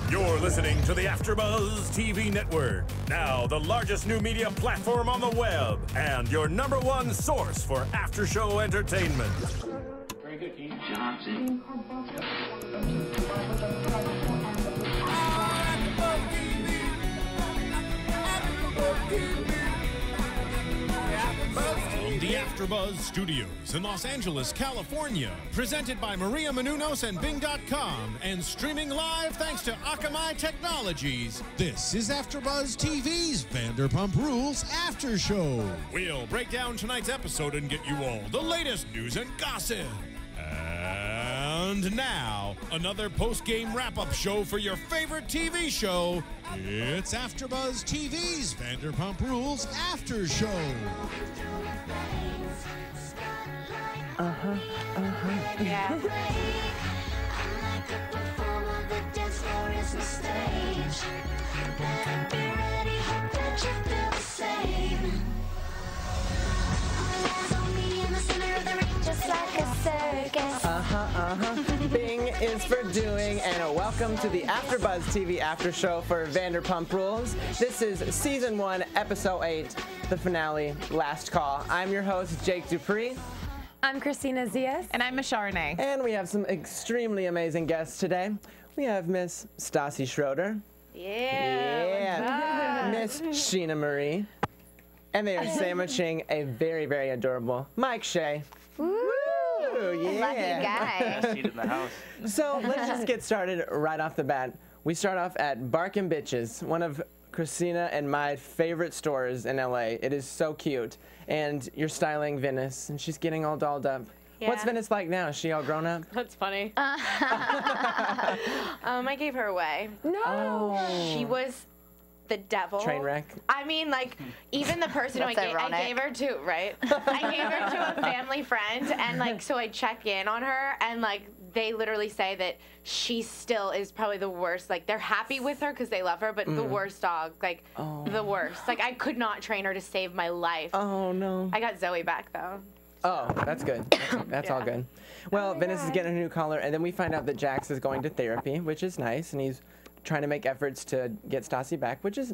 You're listening to the AFTERBUZZ TV Network, now the largest new media platform on the web, and your #1 source for after-show entertainment. Very good, Keith. Johnson. From the AFTERBUZZ Studios in Los Angeles, California, presented by Maria Menounos and Bing.com, and streaming live thanks to Akamai Technologies. This is AFTERBUZZ TV's Vanderpump Rules After Show. We'll break down tonight's episode and get you all the latest news and gossip. And now, another post-game wrap-up show for your favorite TV show. It's AFTERBUZZ TV's Vanderpump Rules After Show. Yeah. Bing is for doing, and welcome to the AFTERBUZZ TV After Show for Vanderpump Rules. This is Season 1, Episode 8, the finale, Last Call. I'm your host, Jake Dupree. I'm Kristina, Zias. And I'm Renee. And we have some extremely amazing guests today. We have Miss Stassi Schroeder. Yeah. Miss Scheana Marie. And they are sandwiching a very, very adorable Mike Shay. Woo! Yeah. Lucky guy. Best seat in the house. So let's just get started right off the bat. We start off at Barkin' Bitches, one of Kristina and my favorite stores in LA. It is so cute. And you're styling Venice, and she's getting all dolled up. Yeah. What's Venice like now? Is she all grown up? That's funny. I gave her away. No. She was the devil. Train wreck. I mean, like, even the person who I gave her to, right? I gave her to a family friend, and, like, so I check in on her, and, like, they literally say that she still is probably the worst. Like, they're happy with her because they love her, but the worst dog. Like, the worst. Like, I could not train her to save my life. Oh, no. I got Zoe back, though. Oh, that's good. That's all good. Well, Venice is getting a new collar, and then we find out that Jax is going to therapy, which is nice, and he's trying to make efforts to get Stassi back, which is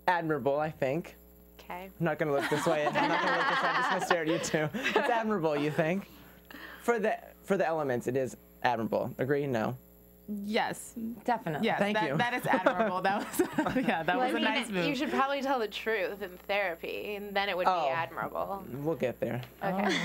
admirable, I think. Okay. I'm not going to look this way. I'm not going to look this way. I'm just going to stare at you two. It's admirable, you think? For the elements, it is admirable. Agree? No. Yes. Definitely. Yes, Thank you. That is admirable. That was, yeah, that was a nice move. You should probably tell the truth in therapy, and then it would be admirable. We'll get there. Okay.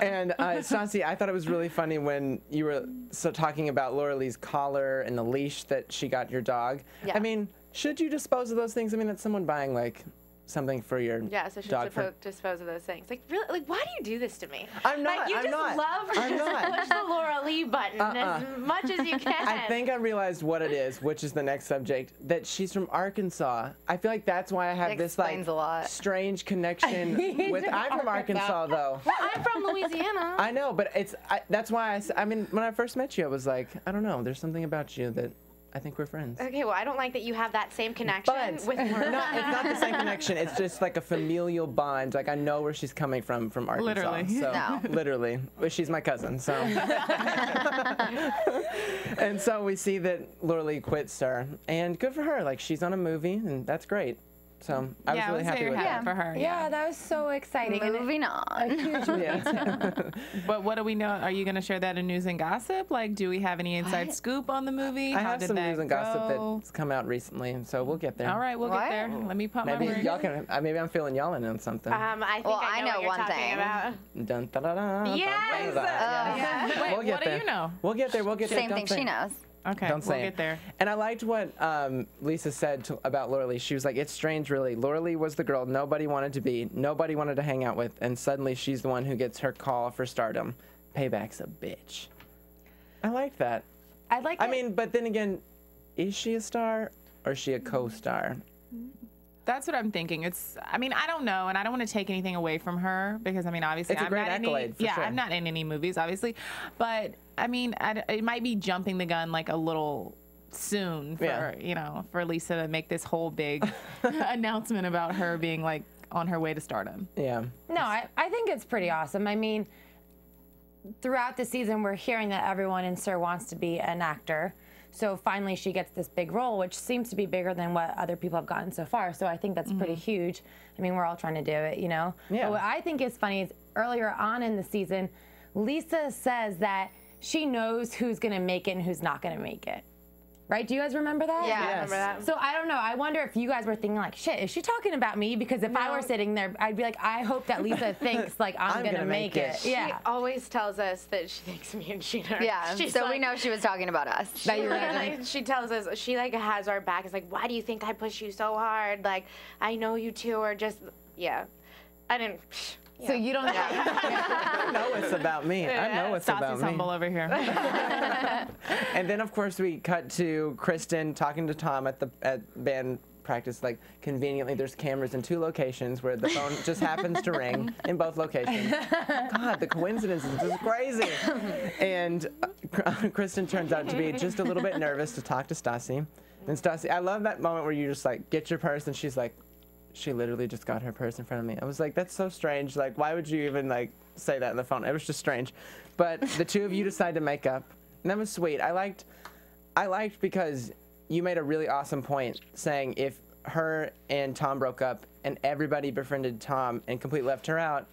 And Stassi, I thought it was really funny when you were talking about Laura Lee's collar and the leash that she got your dog. Yeah. I mean, should you dispose of those things? I mean, that's someone buying, like, something for your Yes, I should dog. dispose of those things. Like, really? Like, why do you do this to me? I'm not. Like, you I'm just not. love to I'm just not. push the Laura Lee button as much as you can. I think I realized what it is, which is the next subject, that she's from Arkansas. I feel like that's why I have this, like, explains a lot. strange connection with... I'm from Arkansas, though. Well, I'm from Louisiana. I know, but that's why I mean, when I first met you, I was like, I don't know, there's something about you that I think we're friends. Okay, well, I don't like that you have that same connection with no, it's not the same connection. It's just like a familial bond. Like, I know where she's coming from Arkansas. Literally. So, No. Literally. Well, she's my cousin, so. And so we see that Laura Lee quits her, and good for her. Like, she's on a movie, and that's great. So I was really happy with that. for her. Yeah, that was so exciting. Moving on. Yeah. But what do we know? Are you going to share that in news and gossip? Like, do we have any inside scoop on the movie? I How have did some that news and go? gossip that's come out recently, and so we'll get there. All right, we'll get there. Let me pump Maybe my brakes. y'all can. Maybe I'm feeling y'all in on something. I think I know what you're one talking thing. about. Dun, da, da, da, Yes! dun, da, da. Yeah. Wait, We'll get what there. do you know? We'll get there. We'll get there. Same thing she knows. Okay, Don't we'll say get it. there. And I liked what Lisa said about Laura Lee. She was like, it's strange, really. Laura Lee was the girl nobody wanted to be, nobody wanted to hang out with, and suddenly she's the one who gets her call for stardom. Payback's a bitch. I like that. I mean, but then again, is she a star or is she a co-star? That's what I'm thinking. I mean, I don't know, and I don't want to take anything away from her because, I mean, obviously, It's a I'm great not accolade, for sure. I'm not in any movies, obviously, but I mean, it might be jumping the gun like a little soon for for Lisa to make this whole big announcement about her being like on her way to stardom. Yeah. No, I think it's pretty awesome. I mean, throughout the season, we're hearing that everyone in SUR wants to be an actor. So finally she gets this big role, which seems to be bigger than what other people have gotten so far. So I think that's pretty huge. I mean, we're all trying to do it, you know? Yeah. But what I think is funny is earlier on in the season, Lisa says that she knows who's going to make it and who's not going to make it. Right? Do you guys remember that? Yeah, I Yes. remember that. So I don't know. I wonder if you guys were thinking like, shit, is she talking about me? Because if I were sitting there, I'd be like, I hope that Lisa thinks like I'm gonna make it. She Yeah. always tells us that she thinks me and Scheana. Yeah, She's so like, we know she was talking about us. That you were like, she tells us, she like has our back. It's like, why do you think I push you so hard? Like, I know you two are just, yeah. I didn't. So you don't. I know it's about me. I know it's about Stassi's me. humble over here. And then, of course, we cut to Kristen talking to Tom at band practice. Like, conveniently, there's cameras in 2 locations where the phone just happens to ring in both locations. God, the coincidence is just crazy. And Kristen turns out to be just a little bit nervous to talk to Stassi. And Stassi, I love that moment where you just like get your purse, and she's like, she literally just got her purse in front of me. I was like, that's so strange. Like, why would you even like say that on the phone? It was just strange. But the 2 of you decided to make up, and that was sweet. I liked because you made a really awesome point saying if her and Tom broke up and everybody befriended Tom and completely left her out,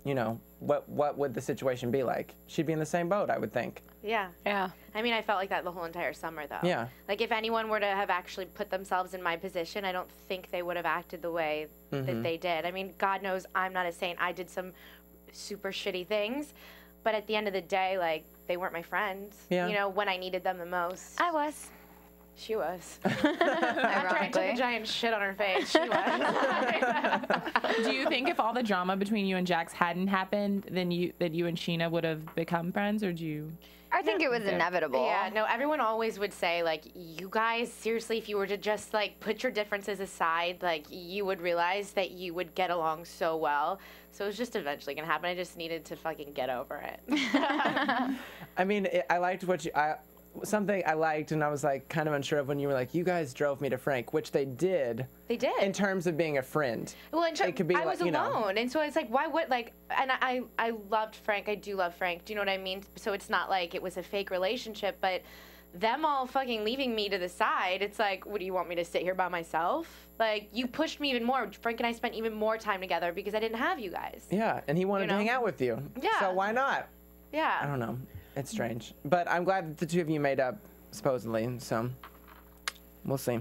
you know, what would the situation be like? She'd be in the same boat, I would think. Yeah. Yeah. I mean, I felt like that the whole entire summer, though. Yeah. Like, if anyone were to have actually put themselves in my position, I don't think they would have acted the way that they did. I mean, God knows I'm not a saint. I did some super shitty things. But at the end of the day, like, they weren't my friends. Yeah. You know, when I needed them the most. I was. She was. After I took a Ironically. giant shit on her face, she was. Do you think if all the drama between you and Jax hadn't happened, then you and Scheana would have become friends, or do you? I think it was inevitable. Yeah, no, everyone always would say, like, you guys, seriously, if you were to just, like, put your differences aside, like, you would realize that you would get along so well. So it was just eventually going to happen. I just needed to fucking get over it. I mean, I liked what something I liked, and I was like kind of unsure of when you were like, you guys drove me to Frank, which they did. They did. In terms of being a friend. Well, it could be I like, was you know. alone, and so it's like, why would, like, and I loved Frank. I do love Frank. Do you know what I mean? So it's not like it was a fake relationship, but them all fucking leaving me to the side, it's like, what, do you want me to sit here by myself? Like, you pushed me even more. Frank and I spent even more time together because I didn't have you guys. Yeah, and he wanted to hang out with you. Yeah. So why not? Yeah. I don't know. It's strange. But I'm glad that the 2 of you made up, supposedly, so we'll see.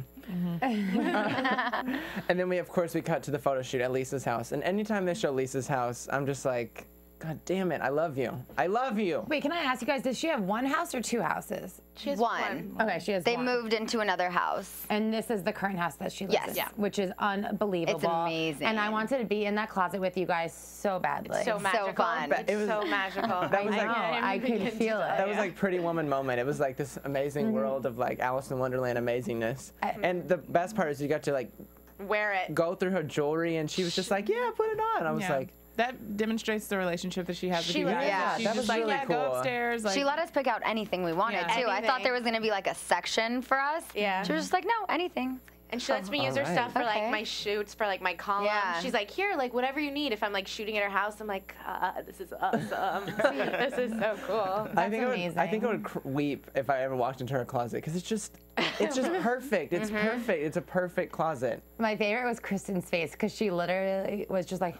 And then we cut to the photo shoot at Lisa's house. And anytime they show Lisa's house, I'm just like, God damn it, I love you. I love you. Wait, can I ask you guys, does she have 1 house or 2 houses? She has One. Okay, she has They 1. moved into another house. And this is the current house that she lives Yes. in, Yeah. which is unbelievable. It's amazing. And I wanted to be in that closet with you guys so badly. So magical. fun. It's It was- so magical. That was I like- know, I could feel it. That was like Pretty Woman moment. It was like this amazing world of like Alice in Wonderland amazingness. And the best part is you got to like Wear it. go through her jewelry, and she was just like, yeah, put it on. I was Yeah. like, That demonstrates the relationship that she has with you guys. Yeah, She's that just was like, really yeah, go cool. upstairs. Like, She let us pick out anything we wanted, Yeah. too. I thought Anything. there was going to be like a section for us. Yeah. She was just like, no, anything. And she lets me use her Alright. stuff for Okay. like my shoots, for like my column. Yeah. She's like, here, like whatever you need. If I'm like shooting at her house, I'm like, God, this is awesome. This is so cool. I think amazing. I would weep if I ever walked into her closet because it's just perfect. It's perfect. It's a perfect closet. My favorite was Kristen's face because she literally was just like,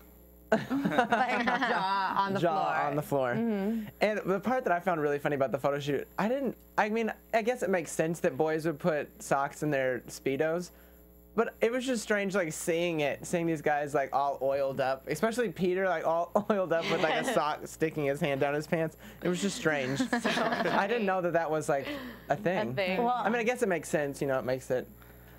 like jaw on the floor. On the floor. And the part that I found really funny about the photo shoot, I mean, I guess it makes sense that boys would put socks in their Speedos, but it was just strange, like, seeing these guys, like, all oiled up, especially Peter, like, all oiled up with, like, a sock sticking his hand down his pants. It was just strange. I didn't know that was, like, a thing. thing. Well, I mean, I guess it makes sense, you know, it makes it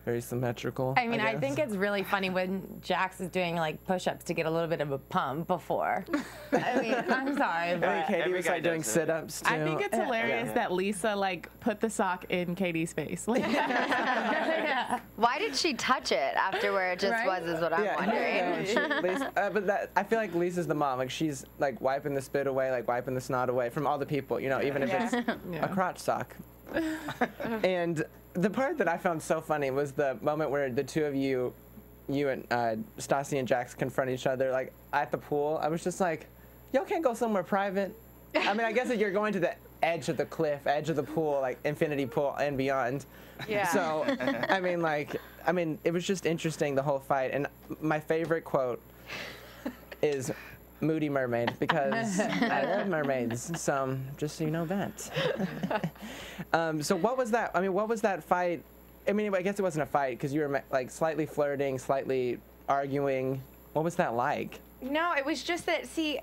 very symmetrical. I mean, I guess. think it's really funny when Jax is doing like push-ups to get a little bit of a pump before. I mean, I'm sorry, I mean, but Katie Every was guy like doing does it. sit-ups too. I think it's hilarious that Lisa like put the sock in Katie's face. Like, Why did she touch it after where it just Right? was is what I'm wondering. But I feel like Lisa's the mom. Like, she's like wiping the spit away, like wiping the snot away from all the people, you know, even if it's a crotch sock. And the part that I found so funny was the moment where the 2 of you and Stassi and Jax confront each other, like, at the pool. I was just like, y'all can't go somewhere private. I mean, I guess if you're going to the edge of the cliff, edge of the pool, like infinity pool and beyond. Yeah. So, I mean, it was just interesting, the whole fight. And my favorite quote is Moody Mermaid, because I love mermaids. So, just so you know that. So what was that? I mean, what was that fight? I mean, I guess it wasn't a fight because you were like slightly flirting, slightly arguing. What was that like? No, it was just that, see,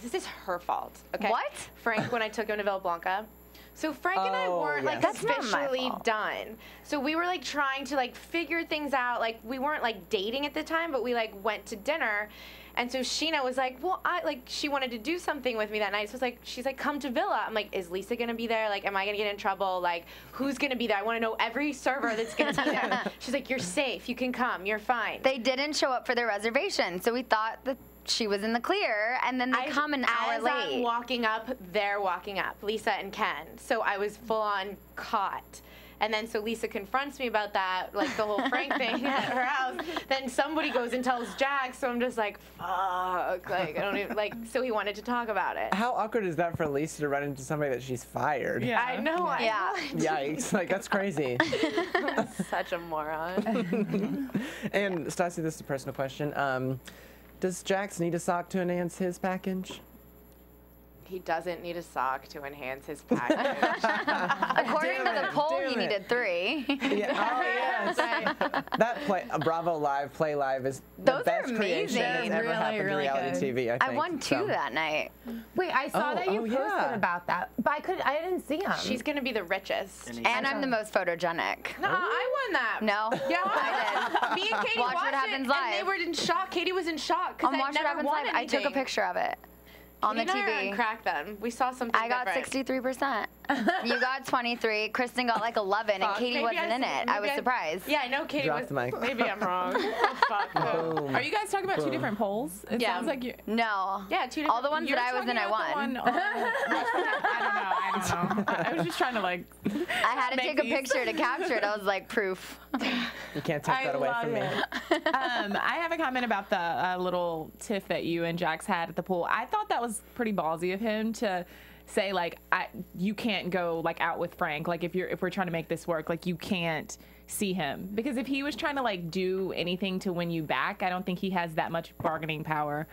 this is her fault, okay? What? Frank, when I took him to Villa Blanca. So Frank and I weren't like That's not my officially fault. done. So we were like trying to like figure things out. Like we weren't like dating at the time, but we like went to dinner. And so Scheana was like, well, she wanted to do something with me that night. So she's like, come to Villa. I'm like, is Lisa gonna be there? Like, am I gonna get in trouble? Like, who's gonna be there? I wanna know every server that's gonna be there. She's like, you're safe, you can come, you're fine. They didn't show up for their reservation, so we thought that she was in the clear, and then they come an hour late. As I'm walking up, they're walking up, Lisa and Ken. So I was full on caught. And then so Lisa confronts me about that, like the whole Frank thing at her house. Then somebody goes and tells Jax, so I'm just like, fuck. Like, I don't even, like, so he wanted to talk about it. How awkward is that for Lisa to run into somebody that she's fired? Yeah. I know. Yeah. Yikes, like that's crazy. I'm such a moron. And Stassi, this is a personal question. Does Jax need a sock to enhance his package? He doesn't need a sock to enhance his package. According to the poll, he Damn it. needed 3. Yeah. Oh yes. That Bravo Live, Play Live is the Those are best creation that's amazing. ever Really, happened to really reality good. TV. I think. I won 2 that night. Wait, I saw that you posted yeah. about that, but I didn't see him. She's gonna be the richest. And I'm the most photogenic. No, I won that. No? Yeah, I Me and Katie Watch What watched Happens it, Live. and they were in shock. Katie was in shock because On I Watch What never Happens won Live, I took a anything. picture of it on the Katie and I are TV. on crack then. We saw something I got different. 63%. You got 23. Kristen got like 11, and Katie Maybe wasn't in it. I was surprised. Yeah, I know Katie Drop was. the mic. Maybe I'm wrong. Oh, fuck. Boom. Are you guys talking about 2 different polls? It Yeah. sounds like you. No. Yeah, 2 different. All the ones You're that I was in, talking I about won. the one I don't know. I was just trying to like. I had to make take a these. picture to capture it. I was like, proof. You can't take that away from me. I have a comment about the little tiff that you and Jax had at the pool. I thought that was pretty ballsy of him to say like, you can't go like out with Frank. Like if we're trying to make this work, like you can't see him, because if he was trying to like do anything to win you back, I don't think he has that much bargaining power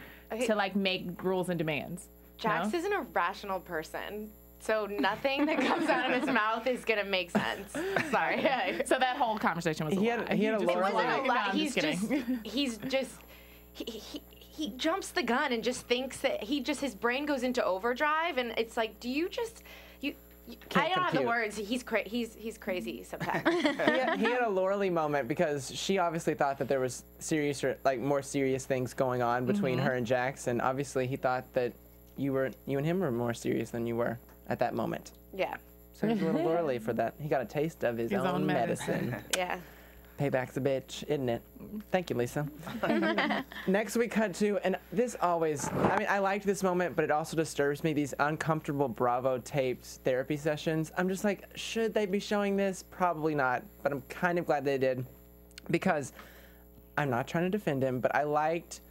to like make rules and demands. Jax No? is an irrational person. So nothing that comes out of his mouth is gonna make sense. Sorry. So that whole conversation was He had a It Lorelai. wasn't a No, lot. I'm He's just kidding. he's just he jumps the gun and just thinks that his brain goes into overdrive, and it's like, do you just I don't have the compute. words. He's crazy sometimes. He had a Lorelai moment because she obviously thought that there was more serious things going on between her and Jax, and obviously he thought that you and him were more serious than you were at that moment. Yeah. So he's a little Lorelai for that. He got a taste of his own medicine. Yeah. Payback's a bitch, isn't it? Thank you, Lisa. Next we cut to, and this always, I mean, I liked this moment, but it also disturbs me, these uncomfortable Bravo taped therapy sessions. I'm just like, should they be showing this? Probably not, but I'm kind of glad they did, because I'm not trying to defend him, but I liked,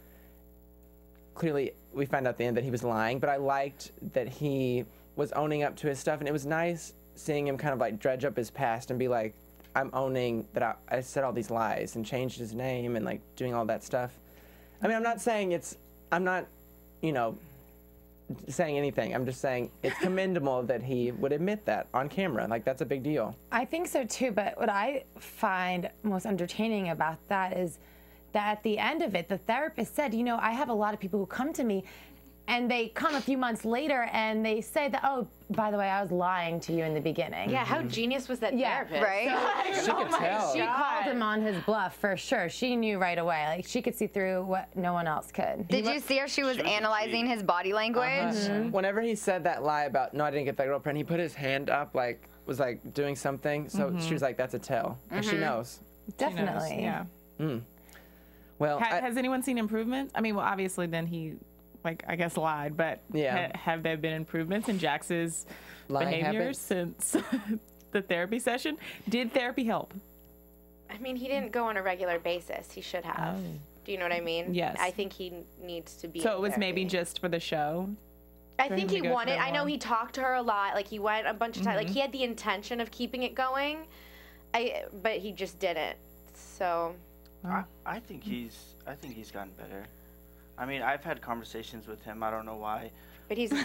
clearly we found out at the end that he was lying, but I liked that he was owning up to his stuff, and it was nice seeing him kind of like dredge up his past and be like, I'm owning that I said all these lies and changed his name and like doing all that stuff. I mean, I'm not saying I'm not, saying anything. I'm just saying it's commendable that he would admit that on camera. Like, that's a big deal. I think so too, but what I find most entertaining about that is that at the end of it, the therapist said, I have a lot of people who come to me and they come a few months later and they say that, oh, by the way, I was lying to you in the beginning. Yeah, how genius was that therapist? Right? She could tell. She called him on his bluff for sure. She knew right away. Like, she could see through what no one else could. Did you see how she was analyzing his body language? Whenever he said that lie about, no, I didn't get that girlfriend, he put his hand up, like, was like doing something. So she was like, that's a tell. And she knows. Definitely. Yeah. Well, Has anyone seen improvements? I mean, well, obviously then he, I guess lied, but Yeah. have there been improvements in Jax's Lying behavior habits? since the therapy session? Did therapy help? I mean, he didn't go on a regular basis. He should have. Do you know what I mean? Yes. I think he needs to be. So in it was maybe therapy. just for the show? I think he wanted. I know he talked to her a lot. Like he went a bunch of times. Like he had the intention of keeping it going, but he just didn't. So. I think he's gotten better. I mean, I've had conversations with him. I don't know why. But he's. No,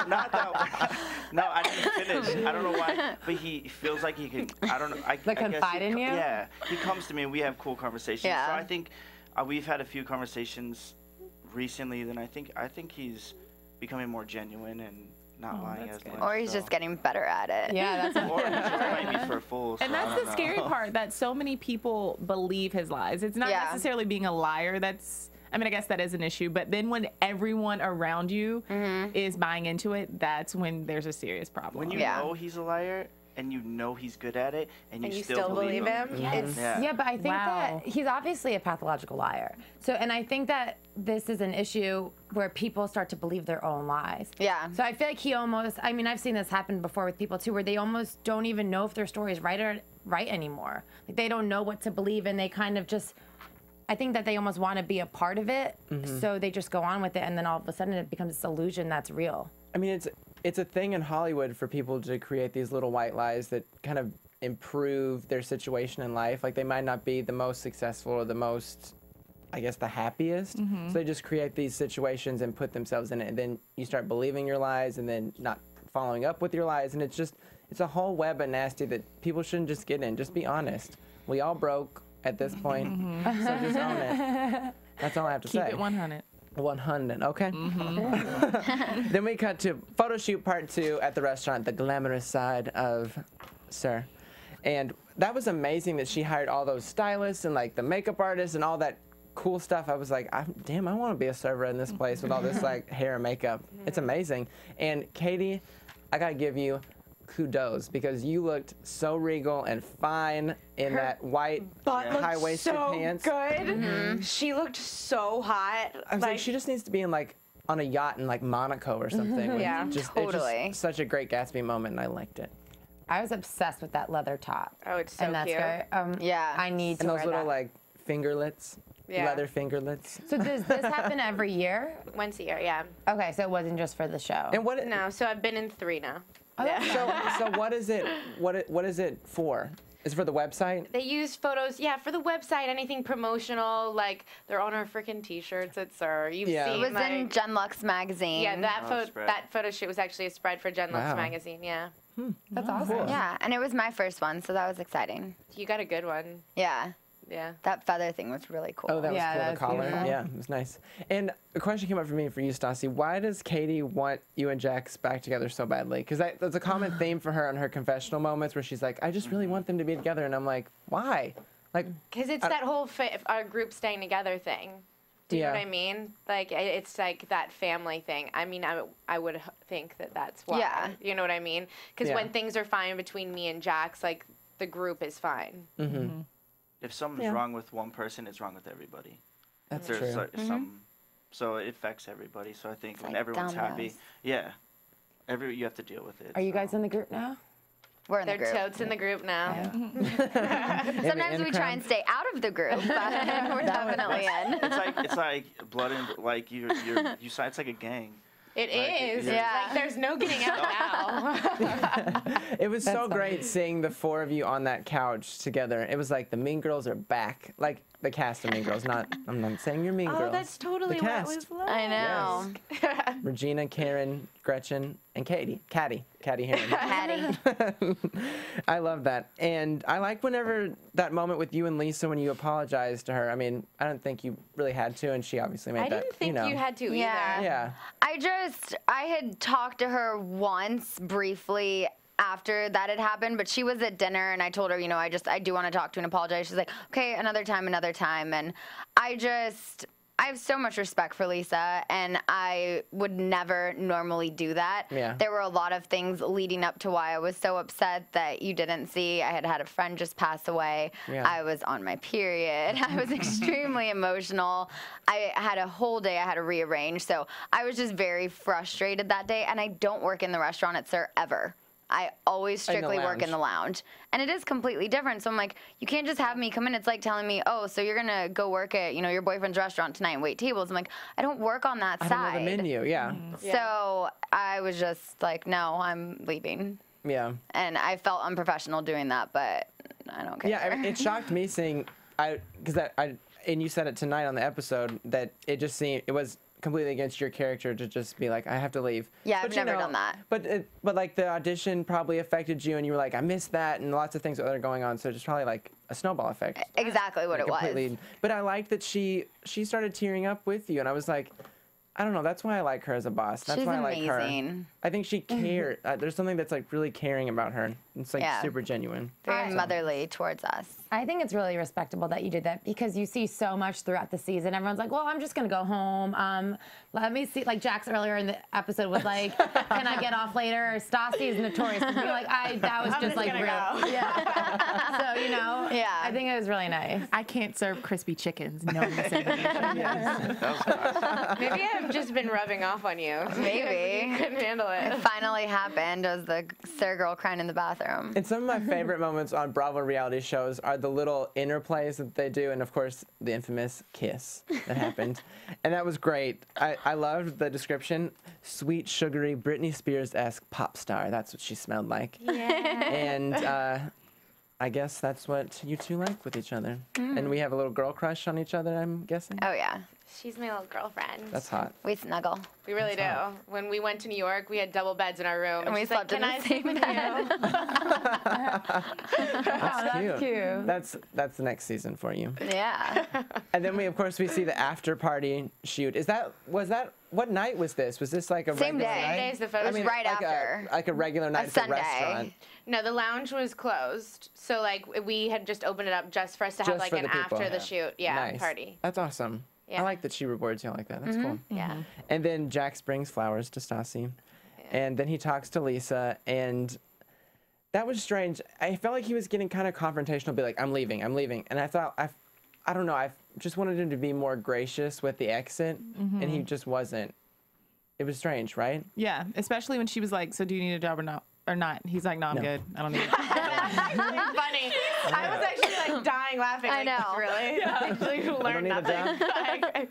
not that one. No, I didn't finish. I don't know why, but he feels like he can. I don't know. I confide in you. Yeah, he comes to me and we have cool conversations. Yeah. So I think we've had a few conversations recently. Then I think he's becoming more genuine and not lying as much. Or he's just getting better at it. Yeah, that's Or he's just playing me for a fool. So And that's I the don't scary know. part, that so many people believe his lies. It's not necessarily being a liar I guess that is an issue, but then when everyone around you is buying into it, that's when there's a serious problem. When you know he's a liar and you know he's good at it and you still believe him. Yes. Yeah, but I think that he's obviously a pathological liar. So, and I think that this is an issue where people start to believe their own lies. Yeah. So I feel like he almost, I mean, I've seen this happen before with people too, where they almost don't even know if their story is right anymore. Like they don't know what to believe, and they kind of just, I think that they almost want to be a part of it, so they just go on with it, and then all of a sudden it becomes this illusion that's real. I mean, it's a thing in Hollywood for people to create these little white lies that kind of improve their situation in life. Like they might not be the most successful or the most, I guess, the happiest. So they just create these situations and put themselves in it, and then you start believing your lies and then not following up with your lies, and it's a whole web of nasty that people shouldn't just get in. Just be honest. We all broke at this point, so just own it. That's all I have to say. Keep it 100. 100, okay. Then we cut to photo shoot part 2 at the restaurant, the glamorous side of Sir. And that was amazing that she hired all those stylists and like the makeup artists and all that cool stuff. I was like, damn, I want to be a server in this place with all this like hair and makeup. It's amazing. And Katie, I gotta give you kudos because you looked so regal and fine in that white high-waisted pants. Good. She looked so hot. I was like, she just needs to be in like on a yacht in like Monaco or something. Yeah, It's just such a great Gatsby moment, and I liked it. I was obsessed with that leather top. Oh, it's so and that's cute. Great. I need to and wear those little that. like fingerlets, leather fingerlets. So does this happen every year? Once a year, yeah. Okay, so it wasn't just for the show. And what? No, so I've been in 3 now. So what is it? What is it for? Is it for the website? They use photos, for the website, anything promotional, like they're on our freaking t-shirts at Sir. You've seen, it was in Gen Lux magazine. Yeah, that photo shoot was actually a spread for Gen Lux magazine, That's awesome. Cool. Yeah, and it was my first one, so that was exciting. You got a good one. Yeah. Yeah. That feather thing was really cool. Oh, that was cool. that The was collar. beautiful. Yeah, it was nice. And a question came up for me and for you, Stassi. Why does Katie want you and Jax back together so badly? Because that's a common theme for her in her confessional moments where she's like, I just really want them to be together. And I'm like, why? Like, because it's that whole our group staying together thing. Do you know what I mean? Like, it's like that family thing. I mean, I would think that's why. Yeah. You know what I mean? Because when things are fine between me and Jax, like, the group is fine. If something's wrong with one person, it's wrong with everybody. That's There's true. So it affects everybody. So I think It's when like everyone's happy, dominoes. you have to deal with it. Are you guys in the group now? We're in the They're group. totes in the group now. Sometimes we try and stay out of the group, but we're definitely in. It's like blood and like you sign. It's like a gang. It is. Yeah. Like, there's no getting out now. It was so great seeing the 4 of you on that couch together. It was like the Mean Girls are back. Like the cast of Mean Girls. I'm not saying you're Mean Girls. Oh, that's totally the what it cast. was like. I know. Regina, Karen, Gretchen, and Katie. Caddy Heron. Patty. I love that. And I like whenever that moment with you and Lisa when you apologized to her. I mean, I don't think you really had to, and she obviously made I that. didn't think you had to either. Yeah. I had talked to her once briefly after that had happened, but she was at dinner and I told her, I do want to talk to and apologize. She's like, okay, another time. And I have so much respect for Lisa, and I would never normally do that. Yeah. There were a lot of things leading up to why I was so upset that you didn't see. I had a friend just pass away. Yeah. I was on my period. I was extremely emotional. I had a whole day I had to rearrange. So I was just very frustrated that day, and I don't work in the restaurant at Sir ever. I always strictly work in the lounge. And it is completely different. So I'm like, you can't just have me come in. It's like telling me, oh, so you're going to go work at, you know, your boyfriend's restaurant tonight and wait tables. I'm like, I don't work on that side. I don't know the menu, yeah. So I was just like, no, I'm leaving. Yeah. And I felt unprofessional doing that, but I don't care. Yeah, it shocked me seeing, because and you said it tonight on the episode, that it just seemed, it was completely against your character to just be like, I have to leave. Yeah, I've never done that. But like the audition probably affected you, and you were like, I missed that, and lots of things that are going on. So it's probably like a snowball effect. Exactly what it was. But I liked that she started tearing up with you, and I was like, I don't know. That's why I like her as a boss. That's why I like her. I think she cares. There's something that's like really caring about her. It's like super genuine. Very motherly towards us. I think it's really respectable that you did that, because you see so much throughout the season. Everyone's like, well, I'm just going to go home. Let me see. Like Jax earlier in the episode was like, can I get off later? Stassi is notorious for being like, that was just like real. Yeah. So, you know, I think it was really nice. I can't serve crispy chickens. No one said Maybe I've just been rubbing off on you. Maybe. You couldn't handle it. It finally happened. It was the Sir girl crying in the bathroom. And some of my favorite moments on Bravo reality shows are the little interplays that they do, and of course the infamous kiss that happened. And that was great. I loved the description. Sweet, sugary, Britney Spears-esque pop star. That's what she smelled like. Yeah. And I guess that's what you two like with each other. And we have a little girl crush on each other, I'm guessing. Oh yeah. She's my little girlfriend. That's hot. We snuggle. We really do. When we went to New York, we had double beds in our room. And we slept in the same bed. That's cute. That's the next season for you. Yeah. And then of course we see the after party shoot. What night was this? Was this like a same regular day? night? Same day as the photo. It was right after. Like a regular night at the restaurant. No, the lounge was closed. So like we had just opened it up just for us to have like an after the shoot party. That's awesome. Yeah. I like that she rewards you like that. That's cool. Yeah. And then Jax brings flowers to Stassi. And then he talks to Lisa, and that was strange. I felt like he was getting kind of confrontational, be like, I'm leaving. And I thought, I don't know, I just wanted him to be more gracious with the exit, and he just wasn't. It was strange, right? Yeah, especially when she was like, so do you need a job or not? He's like, no, I'm good. I don't need it. Funny. I was actually like dying laughing. I know. Really? Yeah. Actually learned nothing.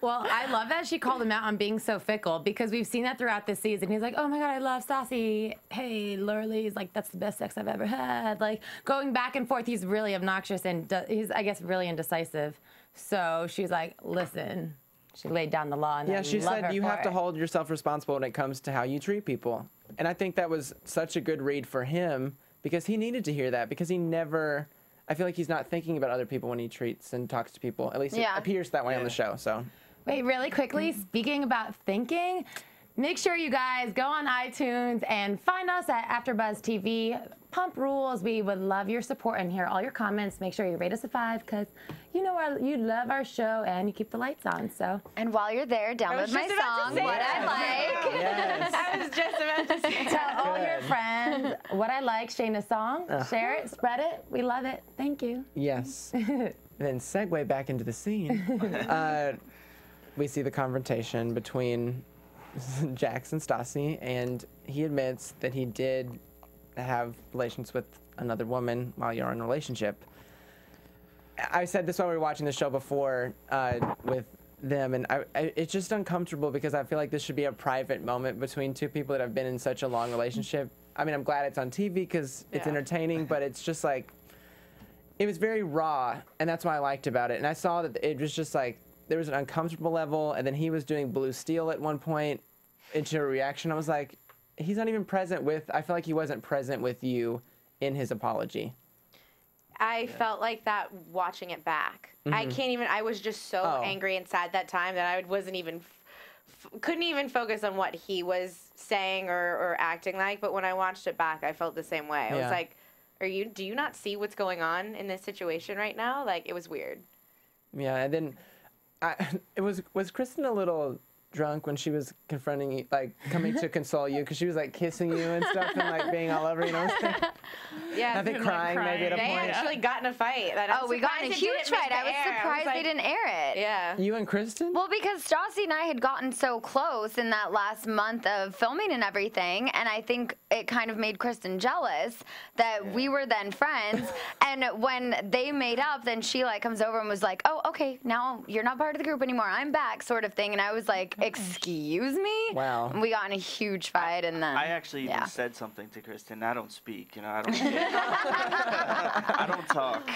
Well, I love that she called him out on being so fickle, because we've seen that throughout this season. He's like, oh my God, I love Stassi. Hey, Lurley's like, that's the best sex I've ever had. Like going back and forth. He's really obnoxious, and he's, I guess, really indecisive. So she's like, listen. She laid down the law. And she said you have to hold yourself responsible when it comes to how you treat people. And I think that was such a good read for him, because he needed to hear that, because he never, I feel like he's not thinking about other people when he treats and talks to people. At least it appears that way on the show. So. Wait, really quickly, speaking about thinking, make sure you guys go on iTunes and find us at AFTERBUZZ TV Pump Rules. We would love your support and hear all your comments. Make sure you rate us a 5, because you know you love our show and you keep the lights on. So. And while you're there, download my song, What I Like. Yes. I was just about to say. Tell all your friends What I Like, Scheana's song. Share it, spread it. We love it. Thank you. Yes. And then segue back into the scene. We see the confrontation between Jax and Stassi, and he admits that he did have relations with another woman while you're in a relationship. I said this while we were watching the show before with them, and it's just uncomfortable, because I feel like this should be a private moment between two people that have been in such a long relationship. I mean, I'm glad it's on TV because it's entertaining, but it's just like, it was very raw, and that's what I liked about it. And I saw that it was just like, there was an uncomfortable level, and then he was doing Blue Steel at one point into a reaction. I was like, he's not even present with, I feel like he wasn't present with you in his apology. I felt like that watching it back. I can't even, I was just so angry and sad that time that I wasn't even, couldn't even focus on what he was saying or acting like. But when I watched it back, I felt the same way. I was like, do you not see what's going on in this situation right now? Like, it was weird. Yeah, and then was Kristen a little drunk when she was confronting you, like coming to console you, because she was like kissing you and stuff and like being all over, you know? Yeah, I think crying maybe at a they point. actually got in a fight. We got in a huge fight. I was surprised they didn't air it. Yeah. You and Kristen? Well, because Stassi and I had gotten so close in that last month of filming and everything, and I think it kind of made Kristen jealous that we were then friends. And when they made up, then she like comes over and was like, "Oh, okay, now you're not part of the group anymore. I'm back," sort of thing. And I was like, "Excuse me?" Wow. And we got in a huge fight, and then I actually even said something to Kristen. I don't speak, you know. I don't. I don't talk.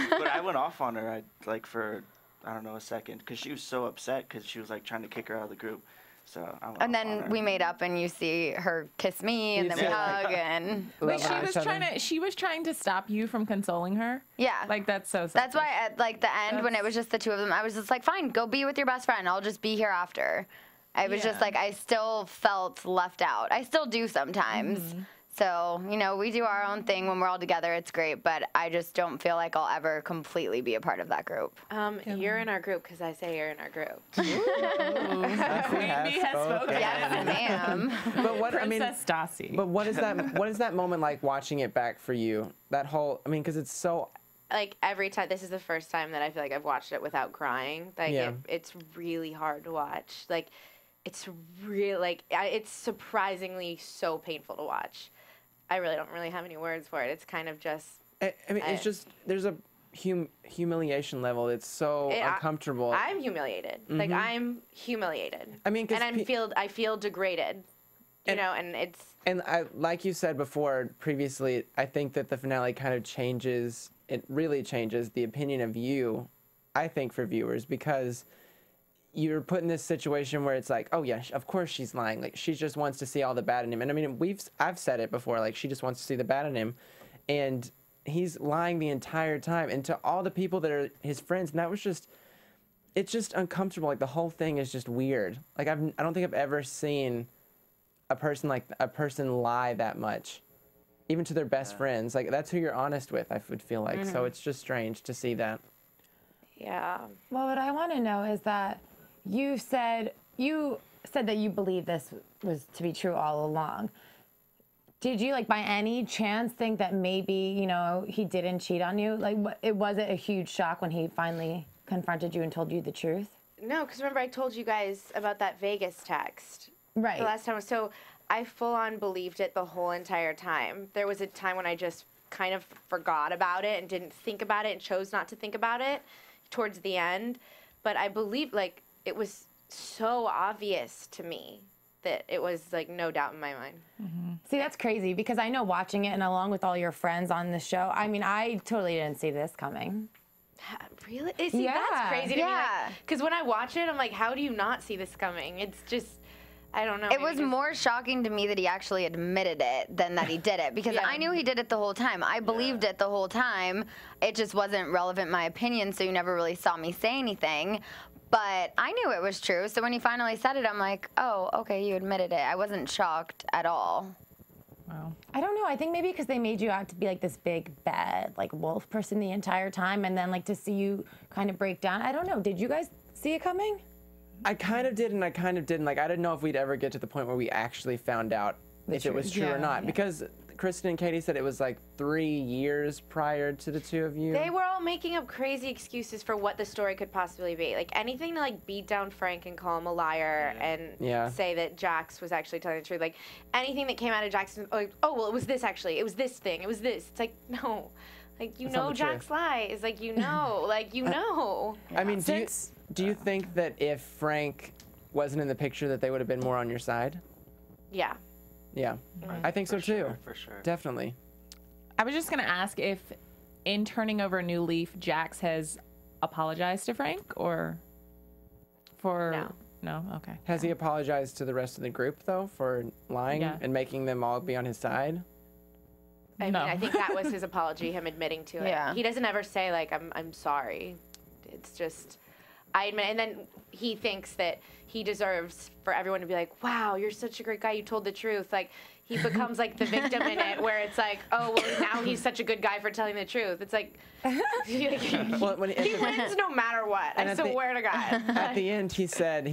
But I went off on her, for I don't know, a second, because she was so upset because she was like trying to kick her out of the group. So I went and off on then her. we made up, and you see her kiss me, and then we hug, and But she was trying to stop you from consoling her. yeah, Like that's so. that's why at like the end when it was just the two of them, I was just like, fine, go be with your best friend. I'll just be here after. I was just like, I still felt left out. I still do sometimes. So, you know, we do our own thing when we're all together. It's great, but I just don't feel like I'll ever completely be a part of that group. You're in our group because I say you're in our group. Queen Bee has spoken. Yes, ma'am. But what Princess Stassi. But what is that? What is that moment like watching it back for you? That whole, I mean, because it's so. Like every time, this is the first time that I feel like I've watched it without crying. Like it's really hard to watch. Like it's really it's surprisingly so painful to watch. I really don't have any words for it. It's kind of just. I mean, it's just there's a humiliation level. It's so uncomfortable. I'm humiliated. Like I'm humiliated. I mean, and I feel degraded. You know, and it's. And like you said before, previously, I think that the finale kind of changes. It really changes the opinion of you, I think, for viewers, because you're put in this situation where it's like, oh yeah, of course she's lying. Like she just wants to see all the bad in him. And I mean, I've said it before. Like she just wants to see the bad in him, and he's lying the entire time. And to all the people that are his friends, and that was just, it's just uncomfortable. Like the whole thing is just weird. Like I don't think I've ever seen a person lie that much, even to their best friends. Like that's who you're honest with, I would feel like. So it's just strange to see that. Yeah. Well, what I want to know is that you said that you believe this was to be true all along. Did you, like, by any chance think that maybe, you know, he didn't cheat on you? Like, was it a huge shock when he finally confronted you and told you the truth? No, because remember I told you guys about that Vegas text. Right. The last time. So I full on believed it the whole entire time. There was a time when I just kind of forgot about it and didn't think about it and chose not to think about it towards the end. But I believe, like, it was so obvious to me that it was, like, no doubt in my mind. See, that's crazy because I know watching it and along with all your friends on the show, I mean, I totally didn't see this coming. Really? See, that's crazy to me. Because when I watch it, I'm like, how do you not see this coming? It's just, I don't know. It was more shocking to me that he actually admitted it than that he did it, because I knew he did it the whole time. I believed it the whole time. It just wasn't relevant, my opinion, so you never really saw me say anything. But I knew it was true, so when he finally said it, I'm like, oh, okay, you admitted it. I wasn't shocked at all. Wow. I don't know. I think maybe because they made you out to be like this big, bad, like wolf person the entire time, and then like to see you kind of break down. I don't know. Did you guys see it coming? I kind of did and I kind of didn't. Like, I didn't know if we'd ever get to the point where we actually found out if it was true or not. Because Kristen and Katie said it was like 3 years prior to the two of you. They were all making up crazy excuses for what the story could possibly be. Like anything to like beat down Frank and call him a liar and say that Jax was actually telling the truth. Like anything that came out of Jax, like, oh, well, it was this actually. It was this thing. It was this. It's like, no. Like, you know Jax lies. Like, you know. Like, you know. I mean, do you think that if Frank wasn't in the picture that they would have been more on your side? Yeah. Yeah, I think so too. For sure. Definitely. I was just going to ask if, in turning over a new leaf, Jax has apologized to Frank, or for... No. No? Okay. Has he apologized to the rest of the group, though, for lying and making them all be on his side? I mean, I think that was his apology, him admitting to it. Yeah. He doesn't ever say, like, I'm sorry. It's just... I admit, and then he thinks that he deserves for everyone to be like, wow, you're such a great guy, you told the truth. Like, he becomes like the victim in it, where it's like, oh, well, now he's such a good guy for telling the truth. It's like, he wins no matter what. I swear to God. At the end, he said,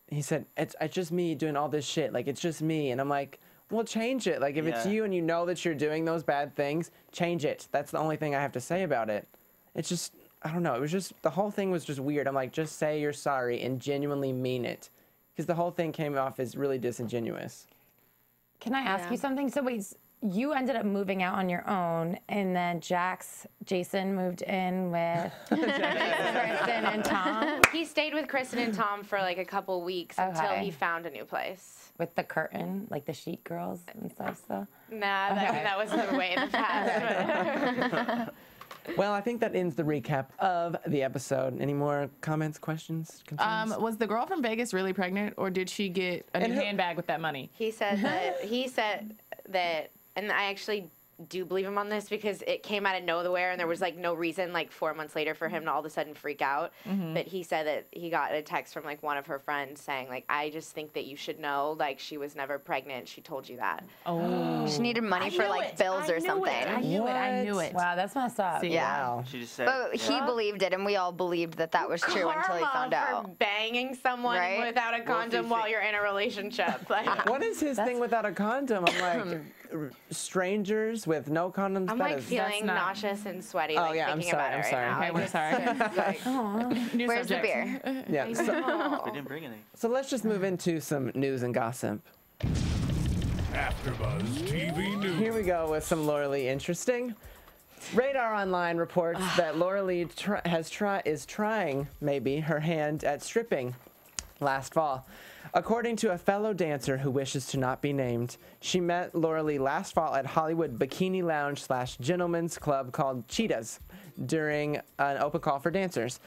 it's just me doing all this shit. Like, it's just me. And I'm like, well, change it. Like, if it's you and you know that you're doing those bad things, change it. That's the only thing I have to say about it. It's just, I don't know. It was just, the whole thing was just weird. I'm like, just say you're sorry and genuinely mean it. Because the whole thing came off as really disingenuous. Can I ask you something? So wait, you ended up moving out on your own, and then Jason moved in with Kristen and Tom? He stayed with Kristen and Tom for like a couple weeks until he found a new place. With the curtain, like the sheet girls and stuff still? Nah, that was the way in the past. Well, I think that ends the recap of the episode. Any more comments, questions, concerns? Was the girl from Vegas really pregnant, or did she get a new handbag with that money? He said that, and I actually do believe him on this because it came out of nowhere and there was like no reason like 4 months later for him to all of a sudden freak out. But he said that he got a text from like one of her friends saying like, I just think that you should know, like, she was never pregnant. She told you that. Oh. She needed money for like bills or something. I knew it. Wow, that's messed up. See, yeah. She just said, but he believed it, and we all believed that that was true until he found out. For banging someone without a condom while you're in a relationship. Like, what is his thing without a condom? I'm like, strangers with no condoms. I'm like feeling nauseous and sweaty. Oh like, yeah, thinking I'm sorry. about it right now. Okay, we're sorry. Like, where's the beer? Yeah. So, we didn't bring any. so let's just move into some news and gossip. AfterBuzz TV News. Here we go with some Laura Lee interesting. Radar Online reports that Laura Lee is trying maybe her hand at stripping last fall. According to a fellow dancer who wishes to not be named, she met Laura Lee last fall at Hollywood Bikini Lounge / Gentlemen's Club called Cheetahs during an open call for dancers.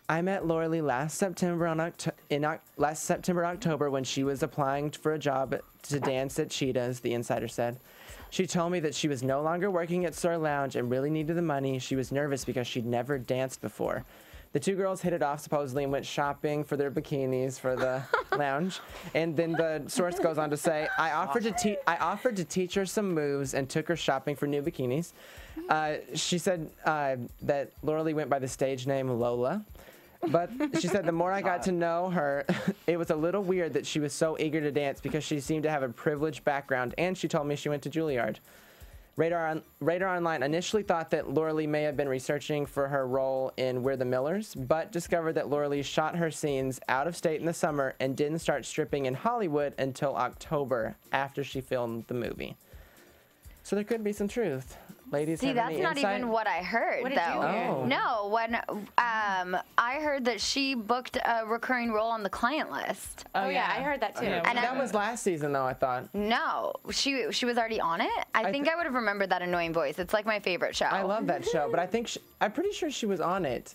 I met Laura Lee last September, October when she was applying for a job to dance at Cheetahs, the insider said. She told me that she was no longer working at Sir Lounge and really needed the money. She was nervous because she'd never danced before. The two girls hit it off supposedly and went shopping for their bikinis for the lounge. And then the source goes on to say, I offered to teach her some moves and took her shopping for new bikinis. She said that Laura Lee went by the stage name Lola. But she said the more I got to know her, it was a little weird that she was so eager to dance because she seemed to have a privileged background, and she told me she went to Juilliard. Radar Online initially thought that Laura Lee may have been researching for her role in We're the Millers, but discovered that Laura Lee shot her scenes out of state in the summer and didn't start stripping in Hollywood until October after she filmed the movie. So there could be some truth. Ladies, see, that's not even what I heard, what though. Did you hear? Oh. No, when I heard that she booked a recurring role on the client list. Oh yeah, I heard that too. And that was last season, though, I thought. No, she was already on it. I think I would have remembered that annoying voice. It's like my favorite show. I love that show, but I think I'm pretty sure she was on it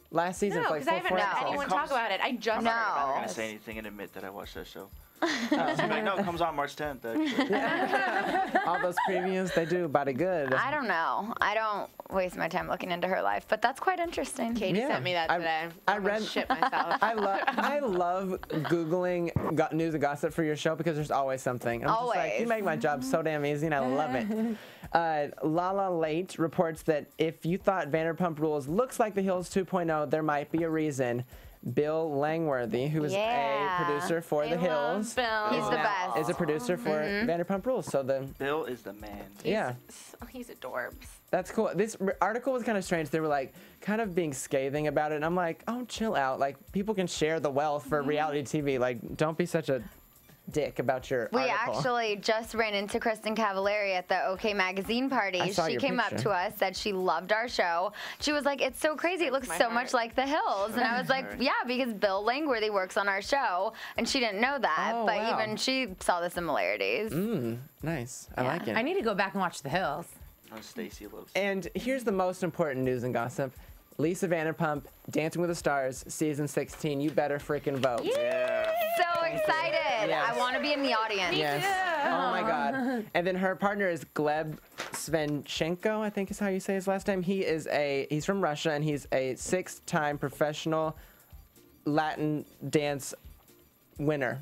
last season. No, Like because I haven't heard anyone talk about it. I just I'm not heard gonna about say it. anything and admit that I watched that show. Like, no, it comes on March 10th. Actually. All those previews, they do body good. I don't know. I don't waste my time looking into her life, but that's quite interesting. Katie sent me that today. I read shit myself. I love Googling news and gossip for your show because there's always something. I'm just like, you make my job so damn easy, and I love it. Lala Late reports that if you thought Vanderpump Rules looks like The Hills 2.0, there might be a reason. Bill Langworthy, who is a producer for The Hills, Bill. He's the best. is a producer for Vanderpump Rules. So Bill is the man. He's adorbs. That's cool. This article was kind of strange. They were like kind of being scathing about it, and I'm like, oh, chill out. Like, people can share the wealth for reality TV. Like, don't be such a dick about your We article. actually just ran into Kristen Cavallari at the OK Magazine party. She came up to us, said she loved our show. She was like, it's so crazy. It looks so much like The Hills. And I was like, yeah, because Bill Langworthy works on our show. And she didn't know that. Oh, but wow. even she saw the similarities. Nice. I like it. I need to go back and watch The Hills. Oh, Stacy loves. And here's the most important news and gossip. Lisa Vanderpump, Dancing with the Stars, season 16. You better freaking vote. Yeah. So excited. Yes. I want to be in the audience. Yes. Oh my God. And then her partner is Gleb Svenchenkov, I think is how you say his last name. He's from Russia, and he's a 6-time professional Latin dance winner.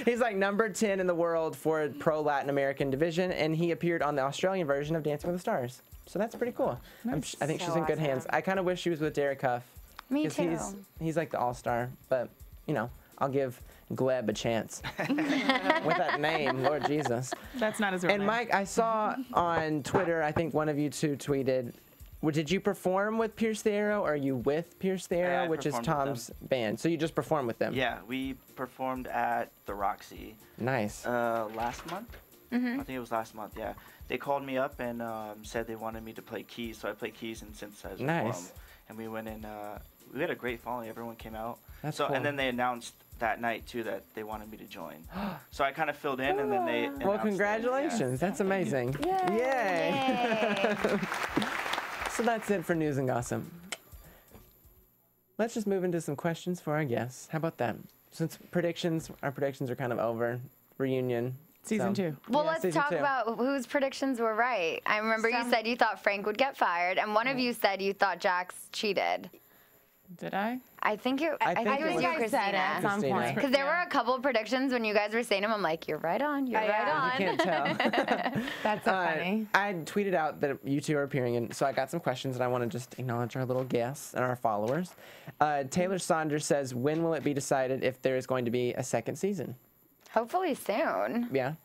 He's like number 10 in the world for Pro Latin American division, and he appeared on the Australian version of Dancing with the Stars. So that's pretty cool. I think she's in good hands. I kind of wish she was with Derek Huff. Me too. He's like the all-star, but you know, I'll give Gleb a chance with that name, Lord Jesus. That's not his real name. And Mike, I saw on Twitter, I think one of you two tweeted, did you perform with Pierce the Arrow, or are you with Pierce the Arrow, which is Tom's band? So you just performed with them? Yeah, we performed at the Roxy. Nice. Last month? I think it was last month, yeah. They called me up and said they wanted me to play keys, so I played keys and synthesizer for them. And we went in, we had a great following. Everyone came out. That's cool. And then they announced that night, too, that they wanted me to join. So I kind of filled in, and then they announced Well, congratulations. That's amazing. Yay. So that's it for news and gossip. Let's just move into some questions for our guests. How about that? Since our predictions are kind of over. Reunion. Season 2. Well, let's talk about whose predictions were right. I remember you said you thought Frank would get fired, and one of you said you thought Jax cheated. Did I? I think it was you, Kristina. At some point. Because there were a couple of predictions when you guys were saying them. I'm like, you're right on. You're right on. You can't tell. That's so funny. I tweeted out that you two are appearing, and so I got some questions, and I want to just acknowledge our little guests and our followers. Taylor Saunders says, when will it be decided if there is going to be a second season? Hopefully soon. Yeah.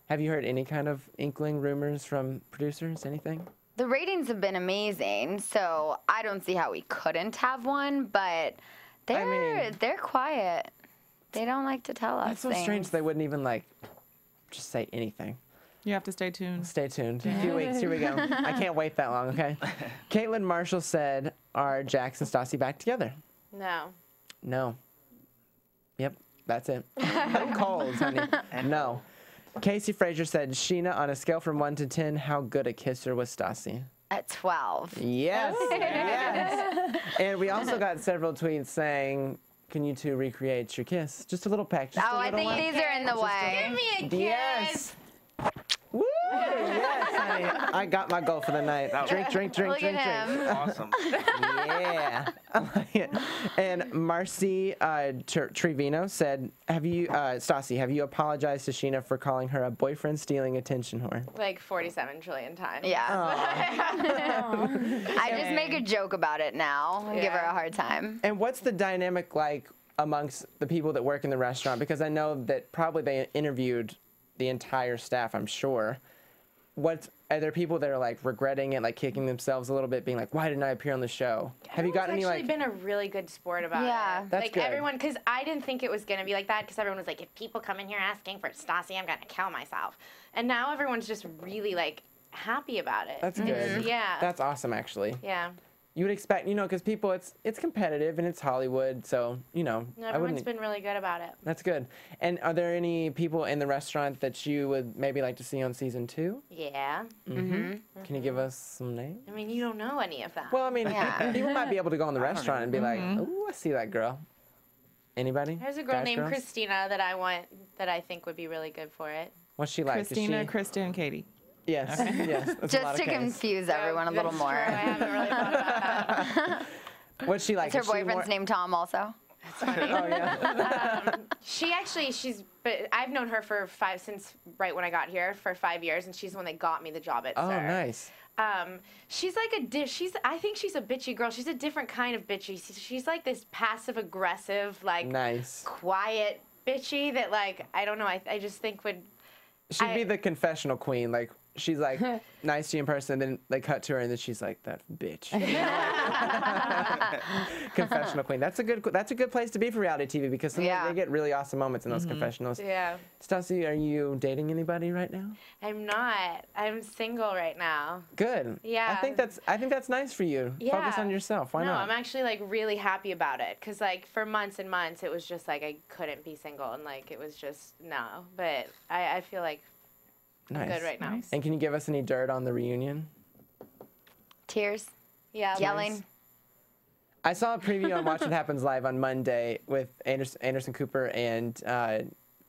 Have you heard any kind of inkling, rumors from producers, anything? The ratings have been amazing, so I don't see how we couldn't have one, but they're quiet. They don't like to tell us That's so things. strange they wouldn't even, like, just say anything. You have to stay tuned. Stay tuned. A few weeks. Here we go. I can't wait that long, okay? Caitlin Marshall said, are Jax and Stassi back together? No. No. Yep, that's it. Cold, honey. No. Casey Frazier said, Scheana, on a scale from 1 to 10, how good a kisser was Stassi? At 12. Yes, yes. And we also got several tweets saying, can you two recreate your kiss? Just a little peck. Just I think these are in the way. Give me a kiss. Yes. Woo! Yes, honey. I got my goal for the night. Drink, drink, drink, Look drink, at drink. him. Awesome. Yeah. I like it. And Marcy Trevino said, Stassi, have you apologized to Scheana for calling her a boyfriend stealing attention whore? Like 47 trillion times. Yeah. I just make a joke about it now and give her a hard time. And what's the dynamic like amongst the people that work in the restaurant? Because I know that probably they interviewed the entire staff, I'm sure. Are there people that are like regretting it, like kicking themselves a little bit, being like, why didn't I appear on the show? Have you gotten any like... been a really good sport about it. That's like good. Everyone, because I didn't think it was going to be like that, because everyone was like, if people come in here asking for Stassi, I'm going to kill myself. And now everyone's just really like happy about it. That's good. Yeah. That's awesome, actually. Yeah. You would expect, because people, it's competitive and it's Hollywood, so, Everyone's been really good about it. That's good. And are there any people in the restaurant that you would maybe like to see on season 2? Yeah. Can you give us some names? I mean, you don't know any of them. Well, I mean, people might be able to go in the restaurant and be like, ooh, I see that girl. Anybody? There's a girl named Kristina that I think would be really good for it. What's she like? Kristina, Kristen, and Katie. Yes, yes. Just to confuse everyone a little more. I haven't really thought about that. What's she like? Is her boyfriend's name Tom also? That's funny. Oh, yeah. But I've known her since right when I got here for 5 years, and she's the one that got me the job at Oh, Sir. nice. She's like I think she's a bitchy girl. She's a different kind of bitchy. She's like this passive aggressive, like quiet bitchy that like, I don't know, I just think She'd be the confessional queen, like she's like nice to you in person, and then they cut to her, and then she's like, that bitch. Confessional queen. That's a good place to be for reality TV, because sometimes they get really awesome moments in those confessionals. Yeah. Stassi, are you dating anybody right now? I'm not. I'm single right now. Good. Yeah. I think that's nice for you. Yeah. Focus on yourself. Why not? No, I'm actually like really happy about it, because like for months and months it was just like I couldn't be single, and like it was just no. But I feel like I'm good right now. And can you give us any dirt on the reunion? Tears. Yeah. Yelling. I saw a preview on Watch What Happens Live on Monday with Anderson Cooper and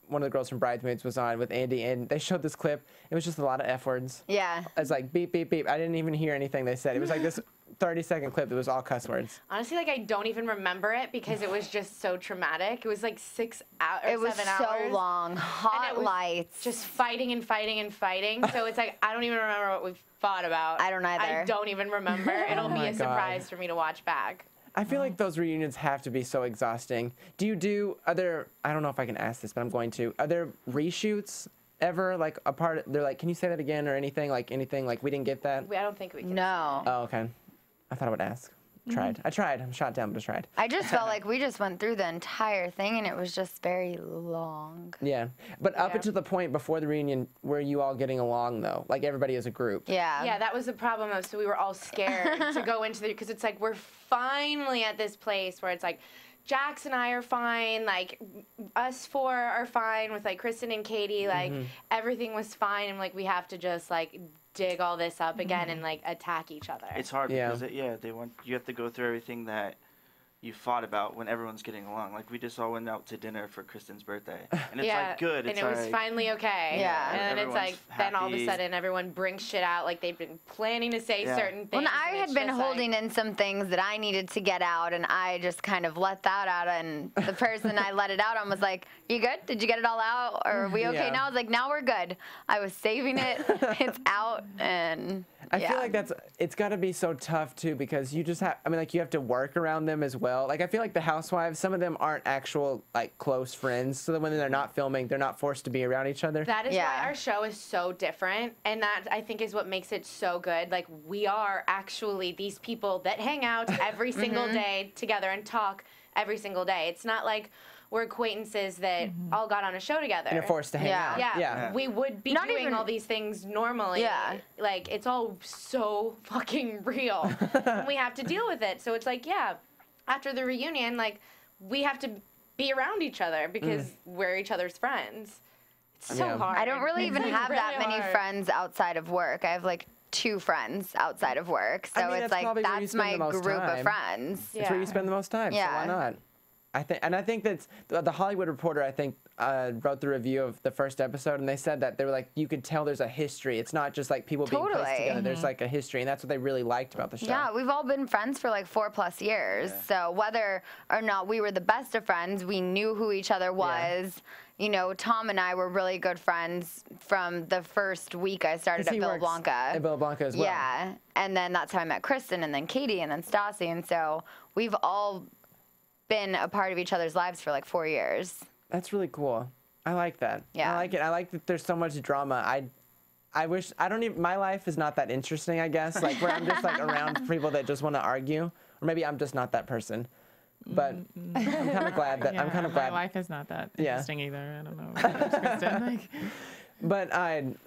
one of the girls from Bridesmaids was on with Andy, and they showed this clip. It was just a lot of F words. Yeah. It's like beep, beep, beep. I didn't even hear anything they said. It was like this 30-second clip that was all cuss words. Honestly, like, I don't even remember it because it was just so traumatic. It was like 6 hours, It was 7 hours. so long. Hot lights. Just fighting and fighting and fighting. So it's like, I don't even remember what we've fought about. I don't either. I don't even remember. It'll be my a surprise for me to watch back. I feel like those reunions have to be so exhausting. Are there, I don't know if I can ask this, but I'm going to. Are there reshoots ever? Like, they're like, can you say that again or anything? Like, we didn't get that? I don't think we can. No. Oh, okay. I thought I would ask. I tried. I'm shot down, but I tried. I just felt like we just went through the entire thing, and it was just very long. Yeah. But up until the point before the reunion, were you all getting along, though? Like, everybody as a group? Yeah. Yeah, that was the problem. So we were all scared to go into because it's like, we're finally at this place where it's like, Jax and I are fine, like, us four are fine with, like, Kristen and Katie, like, everything was fine, and, like, we have to just, like, dig all this up again and, like, attack each other. It's hard because, you have to go through everything that you fought about when everyone's getting along. Like, we just all went out to dinner for Kristen's birthday, and it's, like, good. And it was finally okay. Yeah. And then it's, like, then all of a sudden everyone brings shit out, like, they've been planning to say certain things. Well, I had been holding in some things that I needed to get out, and I just kind of let that out, and the person I let it out on was like, you good? Did you get it all out? Or are we okay now? I was like, now we're good. I was saving it. It's out, and... I feel like it's got to be so tough, too, because you just have, you have to work around them as well. Like, I feel like the housewives, some of them aren't actual, like, close friends, so that when they're not filming, they're not forced to be around each other. That is why our show is so different, and that, I think, is what makes it so good. Like, we are actually these people that hang out every single day together and talk every single day. It's not like we're acquaintances that all got on a show together. And you're forced to hang out. Yeah. We would be doing all these things normally. Yeah. Like, it's all so fucking real. And we have to deal with it. So it's like, after the reunion, like, we have to be around each other because we're each other's friends. It's so hard. I don't really even have that many friends outside of work. I have, like, 2 friends outside of work. So it's like, that's my group of friends. It's where you spend the most time, so why not? I think that's the Hollywood Reporter, I think, wrote the review of the first episode, and they said that they were like, you could tell there's a history. It's not just like people being placed together. There's like a history, and that's what they really liked about the show. Yeah, we've all been friends for like 4+ years. So whether or not we were the best of friends, we knew who each other was. You know, Tom and I were really good friends from the first week I started at Villa Blanca. At Villa Blanca as well. Yeah, and then that's how I met Kristen, and then Katie, and then Stassi, and so we've all been a part of each other's lives for like 4 years. That's really cool. I like that. Yeah. I like it. I like that there's so much drama. I wish, my life is not that interesting, I guess, like where I'm just like around people that just want to argue, or maybe I'm just not that person. But I'm kind of glad that, My life is not that interesting either. I don't know. Kristen, But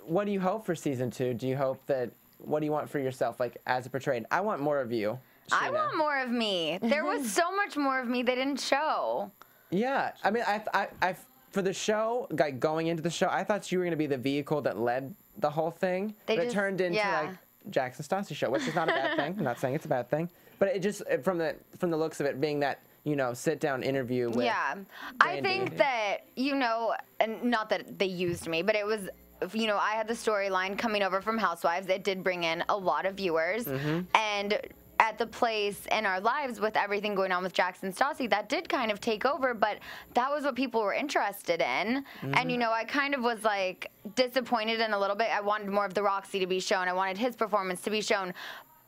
what do you hope for season 2? Do you hope that, what do you want for yourself, like as it portrayed? I want more of you, Scheana. I want more of me. There was so much more of me they didn't show. Yeah, I mean, I for the show, like going into the show, I thought you were gonna be the vehicle that led the whole thing. But it turned into like Jax and Stassi show, which is not a bad thing. I'm not saying it's a bad thing, but it just from the looks of it being that, you know, sit down interview with. Yeah, I think that, you know, and not that they used me, but it was, you know, I had the storyline coming over from Housewives. It did bring in a lot of viewers, and at the place in our lives with everything going on with Jax and Stassi, that did kind of take over, but that was what people were interested in. And, you know, I kind of was like disappointed in a little bit. I wanted more of the Roxy to be shown. I wanted his performance to be shown.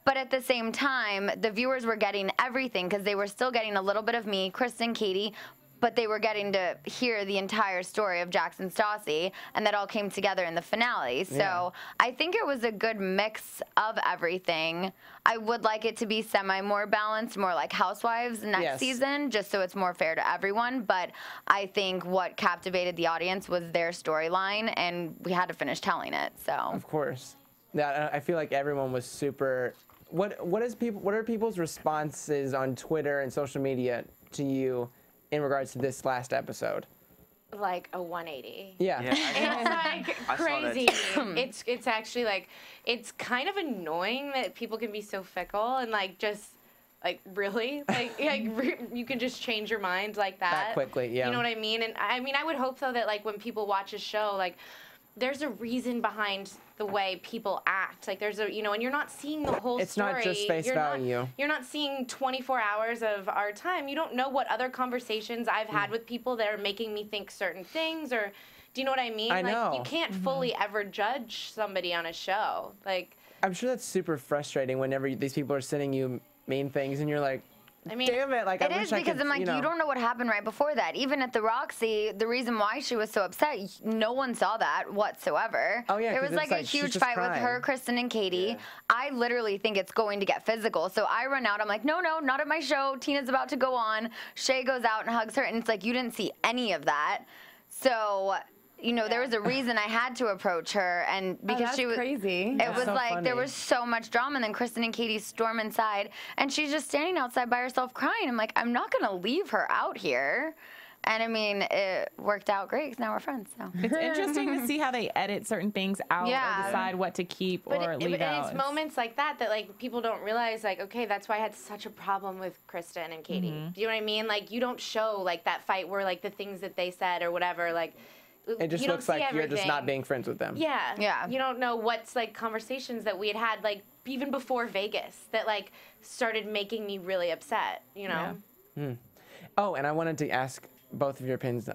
But at the same time, the viewers were getting everything because they were still getting a little bit of me, Kristen, Katie, but they were getting to hear the entire story of Jax and Stassi, and that all came together in the finale. So I think it was a good mix of everything. I would like it to be more balanced, more like Housewives next season, just so it's more fair to everyone. But I think what captivated the audience was their storyline, and we had to finish telling it. So of course, yeah, I feel like everyone was super. What are people's responses on Twitter and social media to you in regards to this last episode? Like a 180. Yeah. It's like crazy. It's actually like, it's kind of annoying that people can be so fickle and like just Like, really? Like you can just change your mind like that? That quickly, yeah. You know what I mean? And I mean, I would hope, though, that, like, when people watch a show, like, there's a reason behind the way people act. Like, there's a, you know, and you're not seeing the whole It's story. not just face value. You're not seeing 24 hours of our time. You don't know what other conversations I've had with people that are making me think certain things, or, do you know what I mean? I know. Like, you can't fully ever judge somebody on a show. Like, I'm sure that's super frustrating whenever these people are sending you mean things and you're like, I mean, damn it, like, it I is wish I because could, I'm like, you don't know what happened right before that. Even at the Roxy, the reason why she was so upset, no one saw that whatsoever. Oh, yeah, there 'cause was like a it's like, she's huge just fight with crying. her, Kristen, and Katie. I literally think it's going to get physical. So I run out. I'm like, no, not at my show. Tina's about to go on. Shay goes out and hugs her, and it's like, you didn't see any of that. So, you know, there was a reason I had to approach her, and because she was crazy. It was so like funny. there was so much drama, and then Kristen and Katie storm inside, and she's just standing outside by herself crying. I'm like, I'm not gonna leave her out here. And I mean, it worked out great because now we're friends. So It's interesting to see how they edit certain things out or decide what to keep or leave out. It's moments like that that, like, people don't realize, like, okay, that's why I had such a problem with Kristen and Katie. Do you know what I mean? Like, you don't show, like, that fight where, like, the things that they said or whatever, like, It just you don't looks see like you're just everything. not being friends with them. Yeah. You don't know what's, like, conversations that we had, like, even before Vegas that, like, started making me really upset, you know? Oh, and I wanted to ask both of your opinions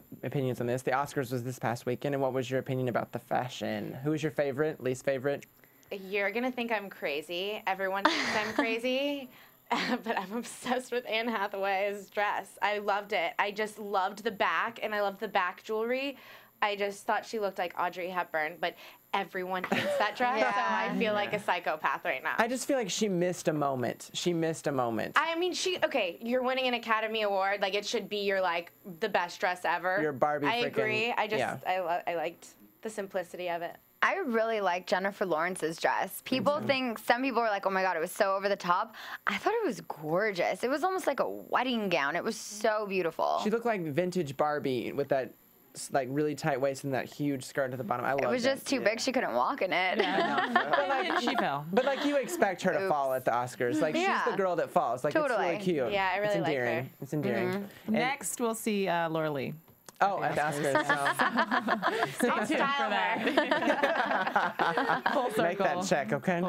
on this. The Oscars was this past weekend, and what was your opinion about the fashion? Who was your favorite, least favorite? You're going to think I'm crazy. Everyone thinks I'm crazy. But I'm obsessed with Anne Hathaway's dress. I loved it. I just loved the back, and I loved the back jewelry. I just thought she looked like Audrey Hepburn, but everyone hates that dress, so I feel like a psychopath right now. I just feel like she missed a moment. I mean, okay, you're winning an Academy Award. Like, it should be your, like, the best dress ever. Your Barbie I frickin', agree. I just, yeah. I liked the simplicity of it. I really like Jennifer Lawrence's dress. People think, some people are like, oh my God, it was so over the top. I thought it was gorgeous. It was almost like a wedding gown. It was so beautiful. She looked like vintage Barbie with that, like, really tight waist and that huge skirt at the bottom. I loved it. It was just too big. She couldn't walk in it. But, like, she fell. But, like, you expect her to fall at the Oscars. Like, she's the girl that falls. Like, it's really cute. Yeah, I really it's like endearing. her. It's endearing. And- Next, we'll see Laura Lee. Oh, at the Oscars. Stay tuned for that. Full circle. Make that check, okay?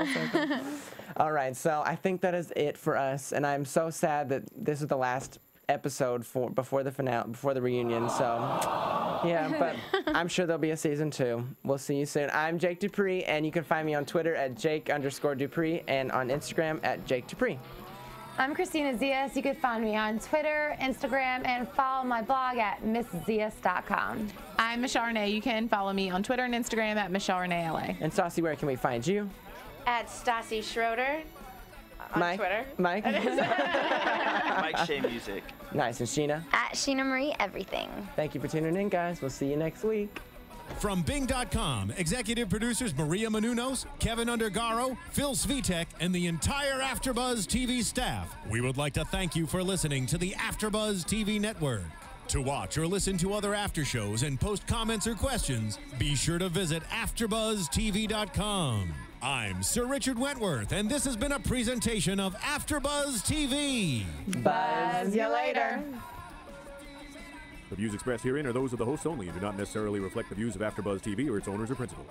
All right, so I think that is it for us, and I'm so sad that this is the last episode before the finale, before the reunion. So, yeah, but I'm sure there'll be a season 2. We'll see you soon. I'm Jake Dupree, and you can find me on Twitter at Jake_Dupree and on Instagram at Jake Dupree. I'm Kristina Zias. You can find me on Twitter, Instagram, and follow my blog at misszias.com. I'm Michelle Renee. You can follow me on Twitter and Instagram at Michelle Renee LA. And Stassi, where can we find you? At Stassi Schroeder on Twitter. Mike? Mike Shay Music. Nice. And Scheana? At Scheana Marie Everything. Thank you for tuning in, guys. We'll see you next week. From Bing.com, executive producers Maria Menounos, Kevin Undergaro, Phil Svitek, and the entire AfterBuzz TV staff, we would like to thank you for listening to the AfterBuzz TV network. To watch or listen to other after shows and post comments or questions, be sure to visit AfterBuzzTV.com. I'm Sir Richard Wentworth, and this has been a presentation of AfterBuzz TV. Buzz you later. The views expressed herein are those of the hosts only and do not necessarily reflect the views of AfterBuzz TV or its owners or principals.